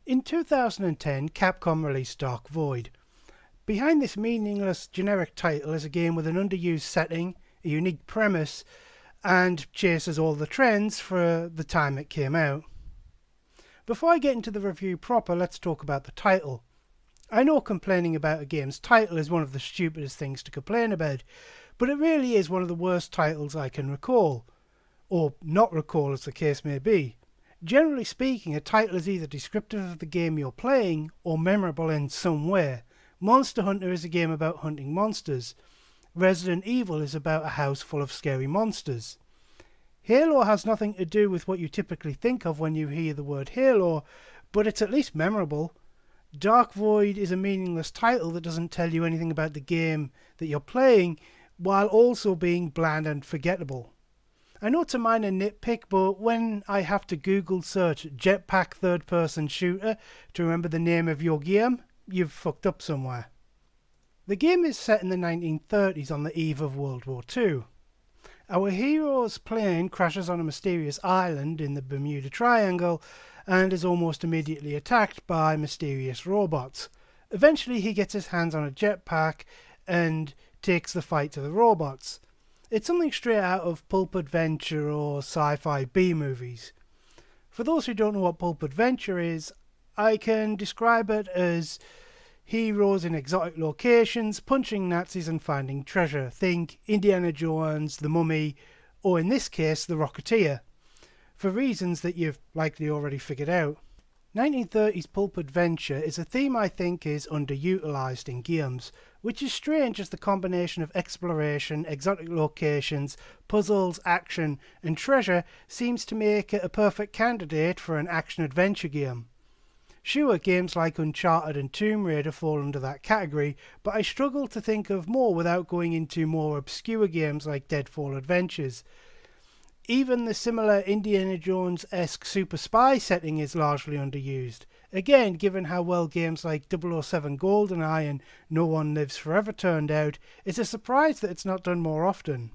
In 2010, Capcom released Dark Void. Behind this meaningless generic title is a game with an underused setting, a unique premise, and chases all the trends for the time it came out. Before I get into the review proper, let's talk about the title. I know complaining about a game's title is one of the stupidest things to complain about, but it really is one of the worst titles I can recall, or not recall as the case may be. Generally speaking, a title is either descriptive of the game you're playing or memorable in some way. Monster Hunter is a game about hunting monsters. Resident Evil is about a house full of scary monsters. Halo has nothing to do with what you typically think of when you hear the word Halo, but it's at least memorable. Dark Void is a meaningless title that doesn't tell you anything about the game that you're playing, while also being bland and forgettable. I know it's a minor nitpick, but when I have to Google search Jetpack third-person shooter to remember the name of your game, you've fucked up somewhere. The game is set in the 1930s on the eve of World War II. Our hero's plane crashes on a mysterious island in the Bermuda Triangle and is almost immediately attacked by mysterious robots. Eventually he gets his hands on a jetpack and takes the fight to the robots. It's something straight out of pulp adventure or sci-fi B-movies. For those who don't know what pulp adventure is, I can describe it as heroes in exotic locations, punching Nazis and finding treasure. Think Indiana Jones, The Mummy, or in this case, The Rocketeer, for reasons that you've likely already figured out. 1930s pulp adventure is a theme I think is underutilised in games, which is strange as the combination of exploration, exotic locations, puzzles, action, and treasure seems to make it a perfect candidate for an action-adventure game. Sure, games like Uncharted and Tomb Raider fall under that category, but I struggle to think of more without going into more obscure games like Deadfall Adventures. Even the similar Indiana Jones-esque super spy setting is largely underused. Again, given how well games like 007 GoldenEye and No One Lives Forever turned out, it's a surprise that it's not done more often.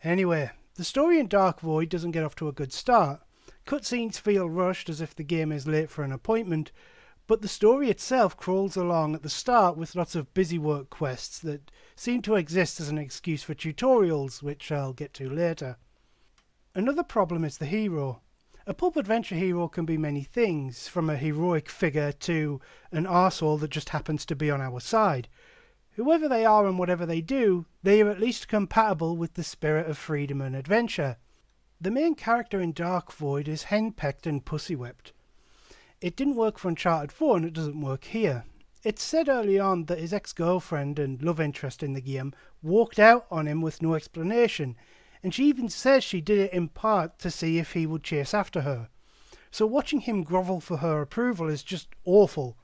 Anyway, the story in Dark Void doesn't get off to a good start. Cutscenes feel rushed as if the game is late for an appointment, but the story itself crawls along at the start with lots of busywork quests that seem to exist as an excuse for tutorials, which I'll get to later. Another problem is the hero. A pulp adventure hero can be many things, from a heroic figure to an arsehole that just happens to be on our side. Whoever they are and whatever they do, they are at least compatible with the spirit of freedom and adventure. The main character in Dark Void is henpecked and pussy-whipped. It didn't work for Uncharted 4 and it doesn't work here. It's said early on that his ex-girlfriend and love interest in the game walked out on him with no explanation, and she even says she did it in part to see if he would chase after her. So watching him grovel for her approval is just awful.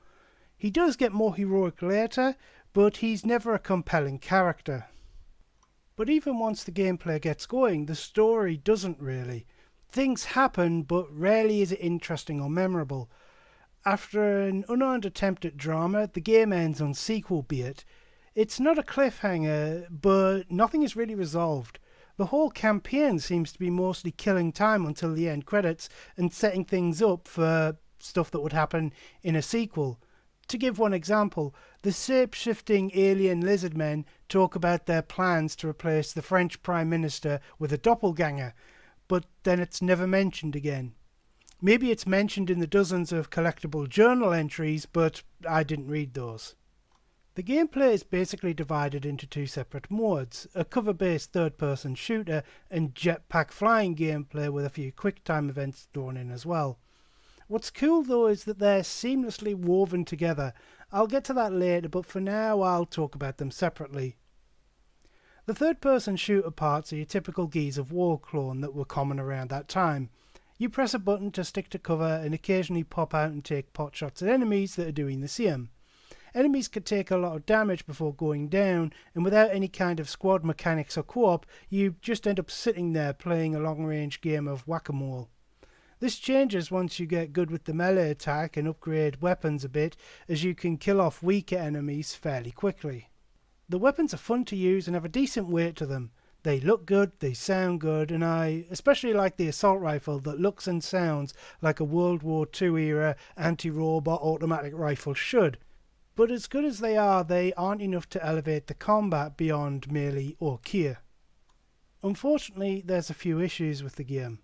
He does get more heroic later, but he's never a compelling character. But even once the gameplay gets going, the story doesn't really. Things happen, but rarely is it interesting or memorable. After an unearned attempt at drama, the game ends on sequel bait. It's not a cliffhanger, but nothing is really resolved. The whole campaign seems to be mostly killing time until the end credits and setting things up for stuff that would happen in a sequel. To give one example, the shape-shifting alien lizard men talk about their plans to replace the French Prime Minister with a doppelganger, but then it's never mentioned again. Maybe it's mentioned in the dozens of collectible journal entries, but I didn't read those. The gameplay is basically divided into two separate modes, a cover-based third-person shooter and jetpack flying gameplay with a few quick-time events thrown in as well. What's cool though is that they're seamlessly woven together. I'll get to that later, but for now I'll talk about them separately. The third-person shooter parts are your typical Gears of War clone that were common around that time. You press a button to stick to cover and occasionally pop out and take pot shots at enemies that are doing the same. Enemies could take a lot of damage before going down, and without any kind of squad mechanics or co-op, you just end up sitting there playing a long-range game of whack-a-mole. This changes once you get good with the melee attack and upgrade weapons a bit, as you can kill off weaker enemies fairly quickly. The weapons are fun to use and have a decent weight to them. They look good, they sound good, and I especially like the assault rifle that looks and sounds like a World War II era anti-robot automatic rifle should. But as good as they aren't enough to elevate the combat beyond merely okay. Unfortunately, there's a few issues with the game.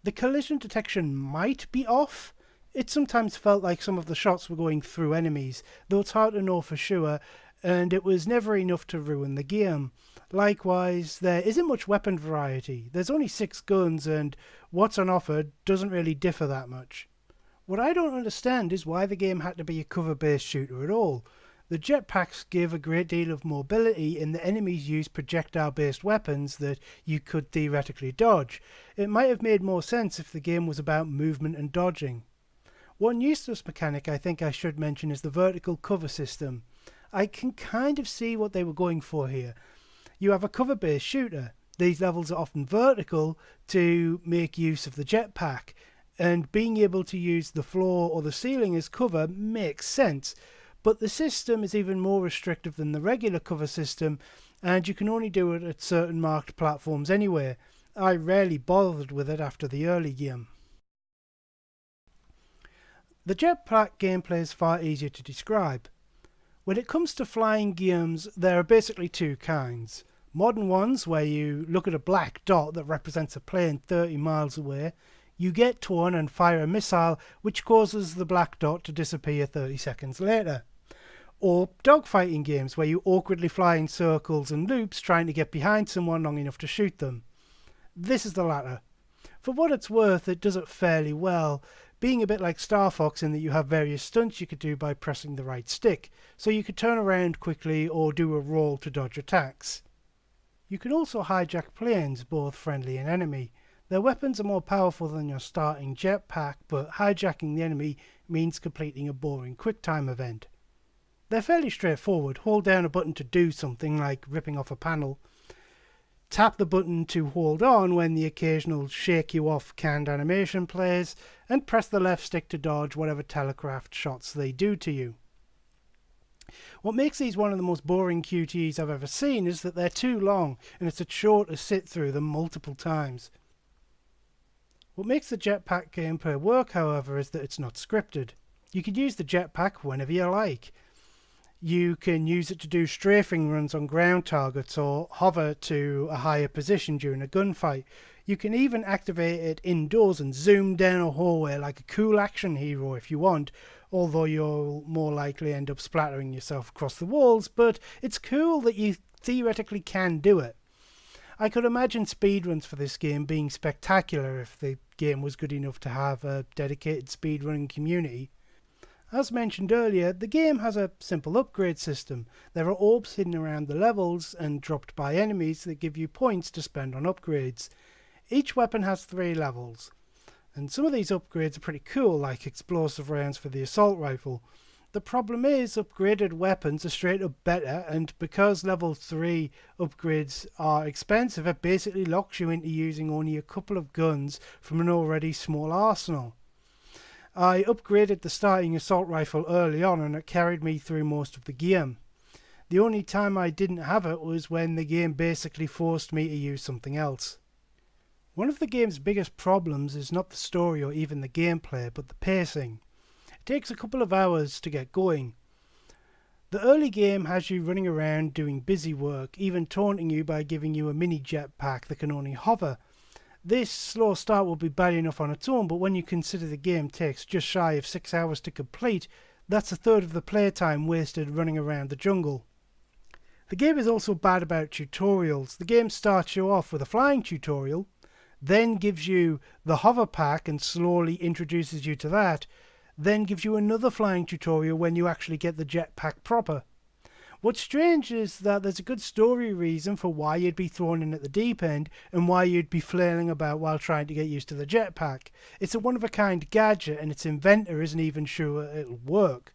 The collision detection might be off. It sometimes felt like some of the shots were going through enemies, though it's hard to know for sure, and it was never enough to ruin the game. Likewise, there isn't much weapon variety. There's only 6 guns, and what's on offer doesn't really differ that much. What I don't understand is why the game had to be a cover-based shooter at all. The jetpacks give a great deal of mobility, and the enemies use projectile-based weapons that you could theoretically dodge. It might have made more sense if the game was about movement and dodging. One useless mechanic I think I should mention is the vertical cover system. I can kind of see what they were going for here. You have a cover-based shooter. These levels are often vertical to make use of the jetpack, and being able to use the floor or the ceiling as cover makes sense. But the system is even more restrictive than the regular cover system, and you can only do it at certain marked platforms anyway. I rarely bothered with it after the early game. The jetpack gameplay is far easier to describe. When it comes to flying games, there are basically 2 kinds. Modern ones, where you look at a black dot that represents a plane 30 miles away, you get torn and fire a missile which causes the black dot to disappear 30 seconds later. Or dogfighting games where you awkwardly fly in circles and loops trying to get behind someone long enough to shoot them. This is the latter. For what it's worth, it does it fairly well, being a bit like Star Fox in that you have various stunts you could do by pressing the right stick, so you could turn around quickly or do a roll to dodge attacks. You can also hijack planes, both friendly and enemy. Their weapons are more powerful than your starting jetpack, but hijacking the enemy means completing a boring QuickTime event. They're fairly straightforward. Hold down a button to do something like ripping off a panel. Tap the button to hold on when the occasional shake you off canned animation plays, and press the left stick to dodge whatever telegraphed shots they do to you. What makes these one of the most boring QTEs I've ever seen is that they're too long, and it's a chore to sit through them multiple times. What makes the jetpack gameplay work, however, is that it's not scripted. You can use the jetpack whenever you like. You can use it to do strafing runs on ground targets or hover to a higher position during a gunfight. You can even activate it indoors and zoom down a hallway like a cool action hero if you want, although you'll more likely end up splattering yourself across the walls, but it's cool that you theoretically can do it. I could imagine speedruns for this game being spectacular if the game was good enough to have a dedicated speedrunning community. As mentioned earlier, the game has a simple upgrade system. There are orbs hidden around the levels and dropped by enemies that give you points to spend on upgrades. Each weapon has 3 levels, and some of these upgrades are pretty cool, like explosive rounds for the assault rifle. The problem is, upgraded weapons are straight up better, and because level 3 upgrades are expensive, it basically locks you into using only a couple of guns from an already small arsenal. I upgraded the starting assault rifle early on, and it carried me through most of the game. The only time I didn't have it was when the game basically forced me to use something else. One of the game's biggest problems is not the story or even the gameplay, but the pacing. It takes a couple of hours to get going. The early game has you running around doing busy work, even taunting you by giving you a mini jetpack that can only hover. This slow start will be bad enough on its own, but when you consider the game takes just shy of 6 hours to complete, that's a third of the playtime wasted running around the jungle. The game is also bad about tutorials. The game starts you off with a flying tutorial, then gives you the hover pack and slowly introduces you to that, then gives you another flying tutorial when you actually get the jetpack proper. What's strange is that there's a good story reason for why you'd be thrown in at the deep end and why you'd be flailing about while trying to get used to the jetpack. It's a one-of-a-kind gadget and its inventor isn't even sure it'll work.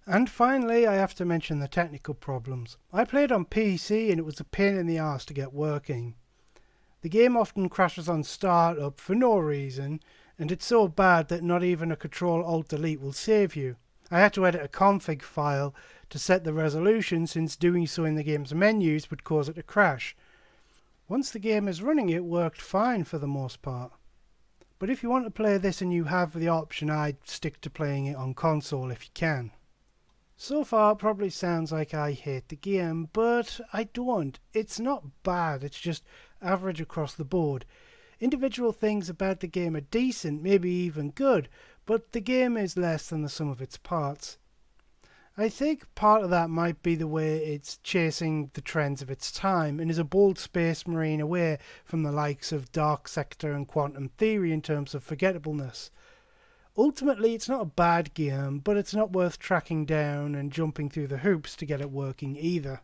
And finally, I have to mention the technical problems. I played on PC and it was a pain in the arse to get working. The game often crashes on startup for no reason, and it's so bad that not even a Ctrl-Alt-Delete will save you. I had to edit a config file to set the resolution, since doing so in the game's menus would cause it to crash. Once the game is running, it worked fine for the most part. But if you want to play this and you have the option, I'd stick to playing it on console if you can. So far, it probably sounds like I hate the game, but I don't. It's not bad, it's just average across the board. Individual things about the game are decent, maybe even good, but the game is less than the sum of its parts. I think part of that might be the way it's chasing the trends of its time and is a bold space marine away from the likes of Dark Sector and Quantum Theory in terms of forgettableness. Ultimately, it's not a bad game, but it's not worth tracking down and jumping through the hoops to get it working either.